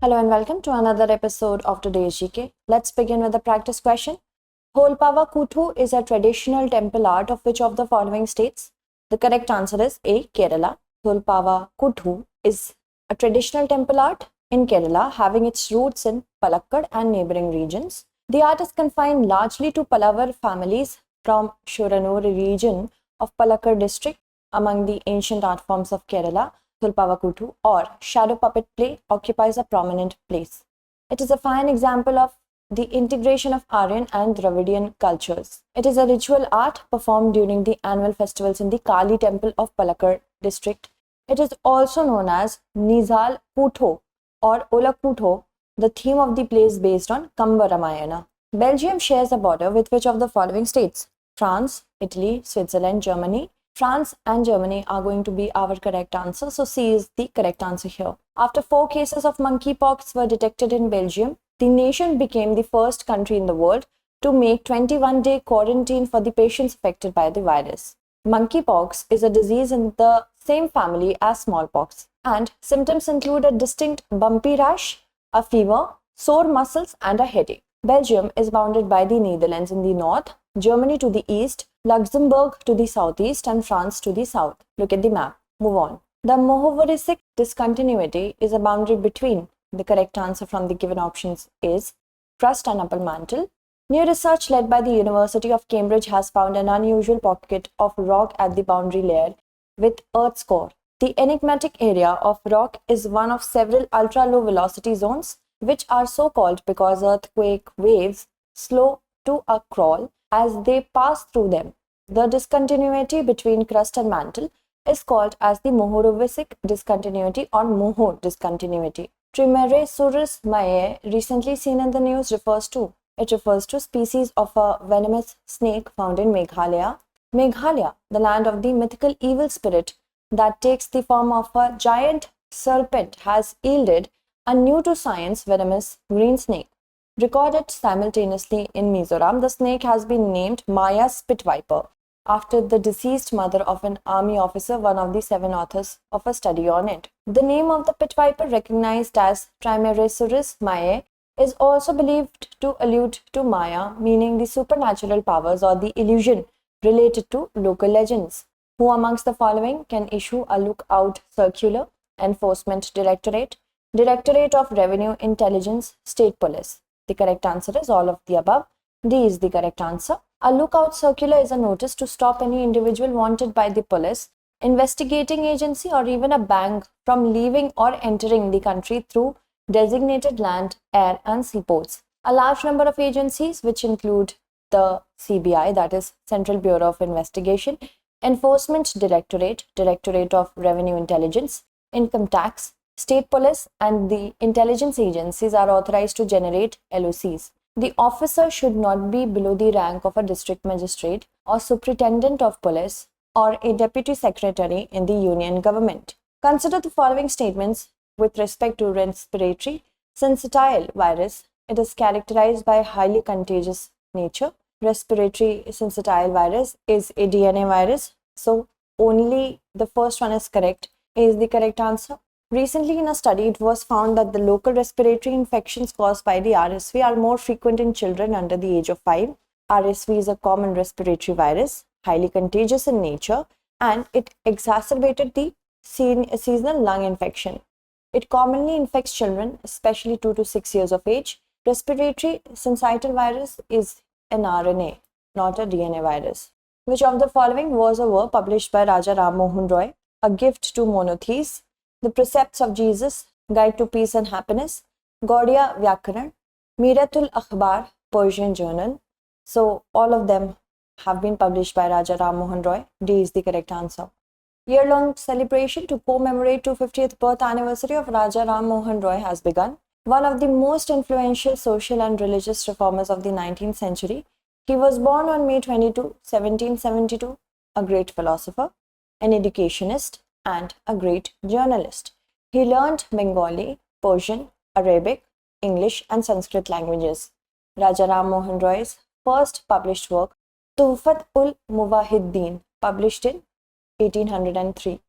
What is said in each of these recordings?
Hello and welcome to another episode of today's GK. Let's begin with the practice question. Tholpava Kuthu is a traditional temple art of which of the following states? The correct answer is A. Kerala. Tholpava Kuthu is a traditional temple art in Kerala having its roots in Palakkad and neighboring regions. The art is confined largely to Pallava families from Shoranur region of Palakkad district. Among the ancient art forms of Kerala, Tholpava Kuthu or shadow puppet play occupies a prominent place. It is a fine example of the integration of Aryan and Dravidian cultures. It is a ritual art performed during the annual festivals in the Kali temple of Palakkad district. It is also known as Nizal Kutho or Ola Kutho. The theme of the play is based on Kamba Ramayana. Belgium shares a border with which of the following states? France, Italy, Switzerland, Germany. France and Germany are going to be our correct answer. So C is the correct answer here. After 4 cases of monkeypox were detected in Belgium, the nation became the first country in the world to make 21-day quarantine for the patients affected by the virus. Monkeypox is a disease in the same family as smallpox, and symptoms include a distinct bumpy rash, a fever, sore muscles, and a headache. Belgium is bounded by the Netherlands in the north, Germany to the east, Luxembourg to the southeast, and France to the south. Look at the map. Move on. The Mohovorisic discontinuity is a boundary between. The correct answer from the given options is crust and upper mantle. New research led by the University of Cambridge has found an unusual pocket of rock at the boundary layer with Earth's core. The enigmatic area of rock is one of several ultra-low velocity zones, which are so called because earthquake waves slow to a crawl as they pass through them. The discontinuity between crust and mantle is called as the Mohorovicic discontinuity or Moho discontinuity. Trimeresurus mayaae, recently seen in the news, refers to species of a venomous snake found in Meghalaya. Meghalaya, the land of the mythical evil spirit that takes the form of a giant serpent, has yielded a new to science venomous green snake. Recorded simultaneously in Mizoram, the snake has been named Maya Spit Viper after the deceased mother of an army officer, one of the 7 authors of a study on it. The name of the pit viper, recognized as Trimeresurus mayaae, is also believed to allude to Maya, meaning the supernatural powers or the illusion related to local legends. Who amongst the following can issue a lookout circular? Enforcement Directorate, Directorate of Revenue Intelligence, State Police. The correct answer is all of the above. D is the correct answer. A lookout circular is a notice to stop any individual wanted by the police, investigating agency, or even a bank from leaving or entering the country through designated land, air, and seaports. A large number of agencies, which include the CBI, that is Central Bureau of Investigation, Enforcement Directorate, Directorate of Revenue Intelligence, Income Tax, State Police, and the intelligence agencies, are authorized to generate LOCs. The officer should not be below the rank of a district magistrate or superintendent of police or a deputy secretary in the union government. Consider the following statements with respect to respiratory sensitile virus. It is characterized by highly contagious nature. Respiratory sensitile virus is a DNA virus, so only the first one is correct. A is the correct answer. Recently, in a study, it was found that the local respiratory infections caused by the RSV are more frequent in children under the age of 5. RSV is a common respiratory virus, highly contagious in nature, and it exacerbated the seasonal lung infection. It commonly infects children, especially 2 to 6 years of age. Respiratory syncytial virus is an RNA, not a DNA virus. Which of the following was a work published by Raja Ram Mohan Roy? A Gift to Monotheism, The Precepts of Jesus, Guide to Peace and Happiness, Gaudiya Vyakaran, Miratul Akhbar, Persian Journal. So all of them have been published by Raja Ram Mohan Roy. D is the correct answer. Year-long celebration to commemorate 250th birth anniversary of Raja Ram Mohan Roy has begun. One of the most influential social and religious reformers of the 19th century, he was born on May 22, 1772, a great philosopher, an educationist, and a great journalist. He learned Bengali, Persian, Arabic, English, and Sanskrit languages. Raja Ram Mohan Roy's first published work, Tuhfat-ul-Muwahhiddin, published in 1803,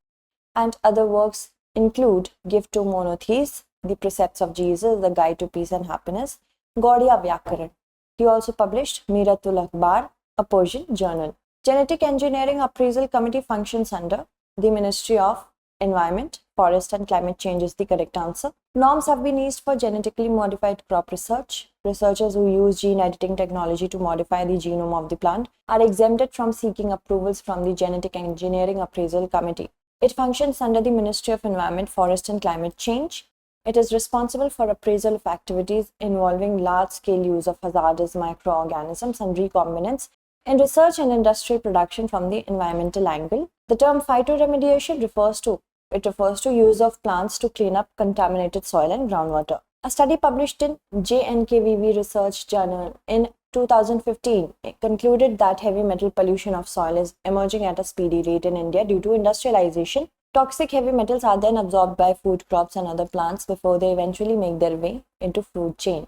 and other works include Gift to Monotheism, The Precepts of Jesus, The Guide to Peace and Happiness, Gaudiya Vyakaran. He also published Miratul Akhbar, a Persian journal. Genetic Engineering Appraisal Committee functions under the Ministry of Environment, Forest and Climate Change is the correct answer. Norms have been eased for genetically modified crop research. Researchers who use gene editing technology to modify the genome of the plant are exempted from seeking approvals from the Genetic Engineering Appraisal Committee. It functions under the Ministry of Environment, Forest and Climate Change. It is responsible for appraisal of activities involving large-scale use of hazardous microorganisms and recombinants in research and industrial production from the environmental angle. The term phytoremediation refers to use of plants to clean up contaminated soil and groundwater. A study published in JNKVV Research Journal in 2015 concluded that heavy metal pollution of soil is emerging at a speedy rate in India due to industrialization. Toxic heavy metals are then absorbed by food crops and other plants before they eventually make their way into food chain.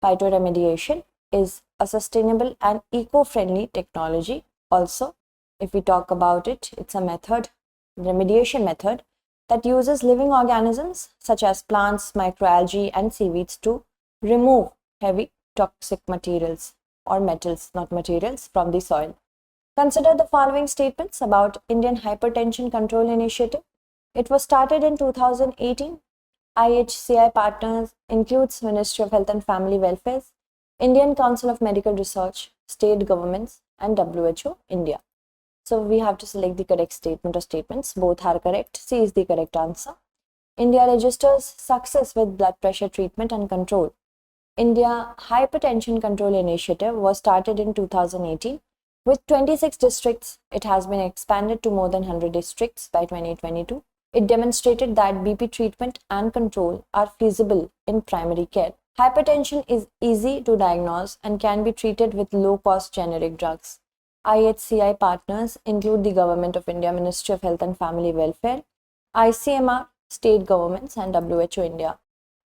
Phytoremediation is a sustainable and eco-friendly technology. Also, if we talk about it, it's a remediation method that uses living organisms such as plants, microalgae and seaweeds to remove heavy toxic materials or metals, not materials, from the soil. Consider the following statements about Indian Hypertension Control Initiative. It was started in 2018. IHCI partners includes Ministry of Health and Family Welfare, Indian Council of Medical Research, state governments and WHO India. So we have to select the correct statement or statements. Both are correct. C is the correct answer. India registers success with blood pressure treatment and control. India Hypertension Control Initiative was started in 2018. With 26 districts, it has been expanded to more than 100 districts by 2022. It demonstrated that BP treatment and control are feasible in primary care. Hypertension is easy to diagnose and can be treated with low-cost generic drugs. IHCI partners include the Government of India, Ministry of Health and Family Welfare, ICMR, state governments and WHO India.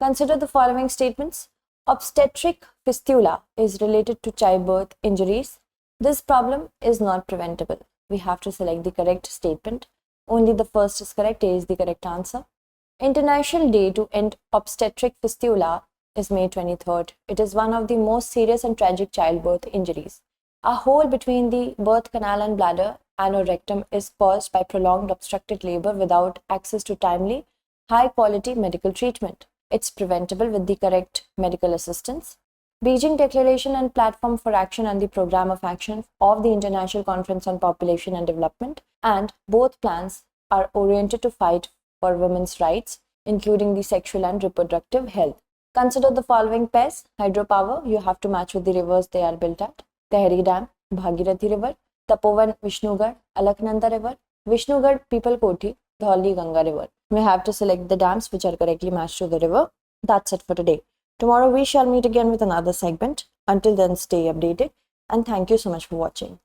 Consider the following statements. Obstetric fistula is related to childbirth injuries. This problem is not preventable. We have to select the correct statement. Only the first is correct. A is the correct answer. International Day to End Obstetric Fistula is May 23rd. It is one of the most serious and tragic childbirth injuries. A hole between the birth canal and bladder and or rectum is caused by prolonged obstructed labor without access to timely, high-quality medical treatment. It's preventable with the correct medical assistance. Beijing Declaration and Platform for Action and the Program of Action of the International Conference on Population and Development, and both plans are oriented to fight for women's rights, including the sexual and reproductive health. Consider the following pairs. Hydropower, you have to match with the rivers they are built at. Tehri Dam, Bhagirathi River, Tapovan Vishnugad, Alaknanda River, Vishnugad Pipalkoti, Dhauli Ganga River. We have to select the dams which are correctly matched to the river. That's it for today. Tomorrow we shall meet again with another segment. Until then, stay updated and thank you so much for watching.